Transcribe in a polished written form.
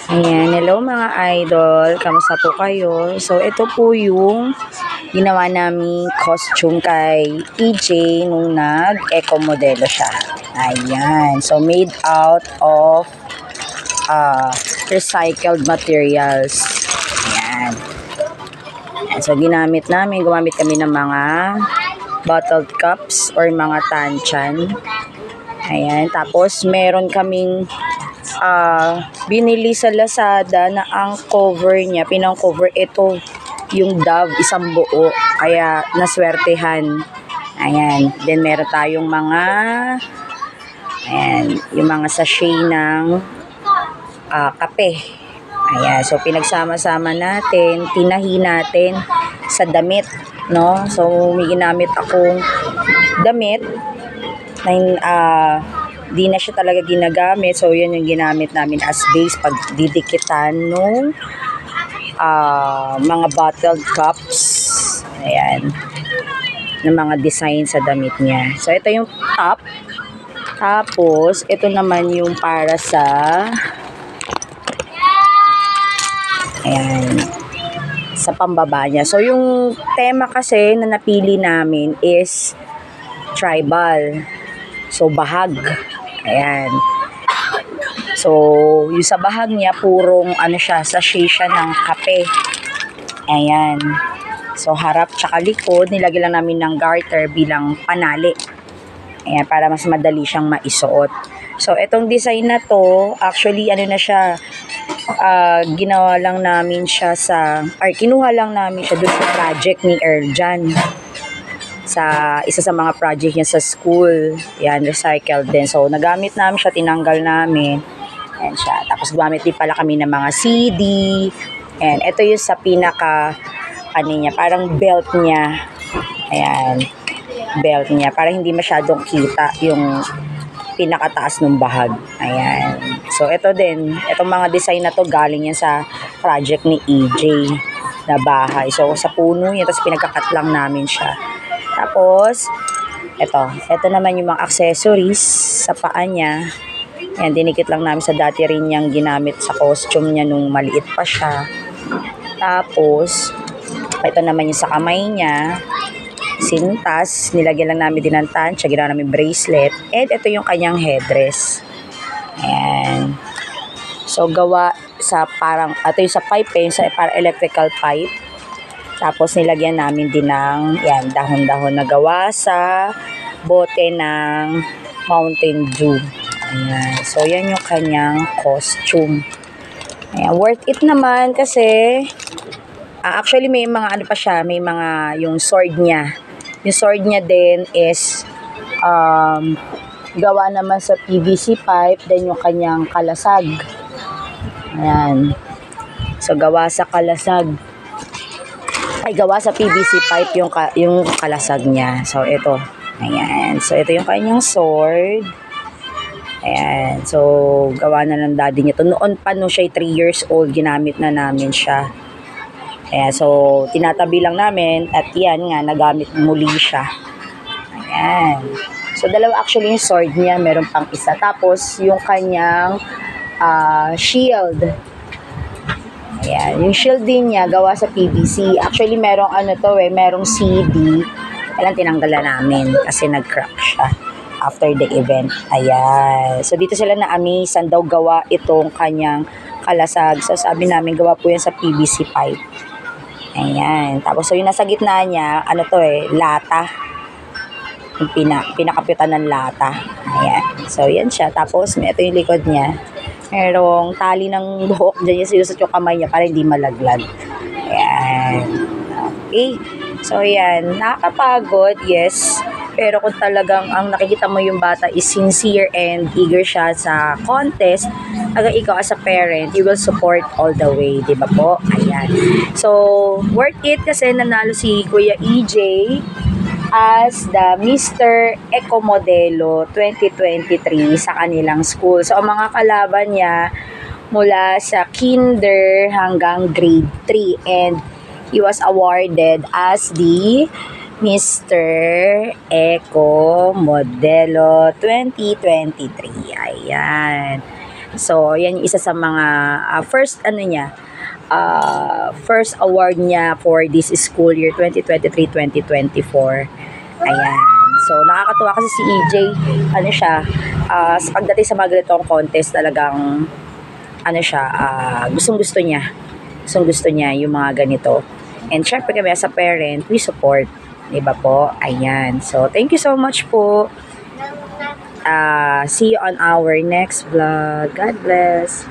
Ayan, hello mga idol, kamusta po kayo? So, ito po yung ginawa naming costume kay EJ nung nag-eco modelo siya. Ayan, so made out of recycled materials. Ayan. Ayan, so gumamit kami ng mga bottled cups or mga tanchan. Ayan, tapos meron kaming binili sa Lazada na ang cover niya, pinang cover ito yung Dove, isang buo, kaya naswertehan. Ayan, then meron tayong yung mga sachet ng kape. Ayan, so pinagsama-sama natin, tinahi natin sa damit, no? So may ginamit akong damit na di na siya talaga ginagamit. So, yun yung ginamit namin as base pag didikitan nung mga bottled cups. Ayan. Ng mga design sa damit niya. So, ito yung top. Tapos, ito naman yung para sa ayan, sa pambaba niya. So, yung tema kasi na napili namin is tribal. So, bahag. Ayan. So, yung sa bahag niya, purong sachet siya ng kape. Ayan. So, harap tsaka likod, nilagay lang namin ng garter bilang panali. Ayan, para mas madali siyang maisuot. So, etong design na to, actually, ginawa lang namin siya kinuha lang namin siya doon sa project ni Erjan. Sa isa sa mga project niya sa school. Yan, recycled din. So, nagamit namin siya, tinanggal namin. Yan siya. Tapos, gumamit din pala kami ng mga CD. And ito yung sa parang belt niya. Ayan, belt niya. Para hindi masyadong kita yung pinakataas ng bahag. Ayan. So, ito din. Itong mga design na to galing yan sa project ni EJ na bahay. So, sa puno niya, tapos pinagkakat lang namin siya. Tapos, ito naman yung mga accessories sa paa niya. Yan, dinikit lang namin sa dati rin niyang ginamit sa costume niya nung maliit pa siya. Tapos, ito naman yung sa kamay niya. Sintas, nilagyan lang namin din ng tansya, ginawa namin bracelet. And ito yung kanyang headdress. Ayan. So, gawa sa ito yung sa pipe, sa electrical pipe. Tapos, nilagyan namin din ng dahon-dahon na gawa sa bote ng Mountain Dew. Ayan. So, yan yung kanyang costume. Ayan. Worth it naman kasi actually, may mga may mga yung sword niya. Yung sword niya din is gawa naman sa PVC pipe. Then, yung kanyang kalasag. Ayan. So, gawa sa PVC pipe yung kalasag niya. So, ito. Ayan. So, ito yung kanyang sword. Ayan. So, gawa na ng daddy niya to. Noon pa nung siya 3 years old, ginamit na namin siya. Ayan. So, tinatabi lang namin at yan nga, nagamit muli siya. Ayan. So, dalawa actually yung sword niya. Meron pang isa. Tapos, yung kanyang shield. Ayan, yung shield din niya gawa sa PVC. Actually, merong merong CD. Kailan tinanggalan namin kasi nag-crack siya after the event. Ayan. So, dito sila na-amaze saan daw gawa itong kanyang kalasag. So, sabi namin, gawa po yan sa PVC pipe. Ayan. Tapos, so yung nasa gitna niya, lata. Yung pinakapitan ng lata. Ayan. So, yan siya. Tapos, ito yung likod niya. Merong tali ng buhok dyan yung sinusot yung kamay niya para hindi malaglag. Ayan. Okay. So, yan. Nakakapagod, yes. Pero kung talagang ang nakikita mo yung bata is sincere and eager siya sa contest, ikaw as a parent, you will support all the way. Diba po? Ayan. So, worth it kasi nanalo si Kuya EJ as the Mr. Eco Modelo 2023 sa kanilang school. So, ang mga kalaban niya mula sa kinder hanggang grade 3 and he was awarded as the Mr. Eco Modelo 2023. Ayan. So, yan yung isa sa mga first first award niya for this school year 2023-2024. Ayan. So, nakakatuwa kasi si EJ, ano siya, sa pagdating sa mga ganitong contest, talagang, ano siya, gustong-gusto niya. Gustong-gusto niya yung mga ganito. And syempre kami as a parent, we support. Diba po? Ayan. So, thank you so much po. See you on our next vlog. God bless.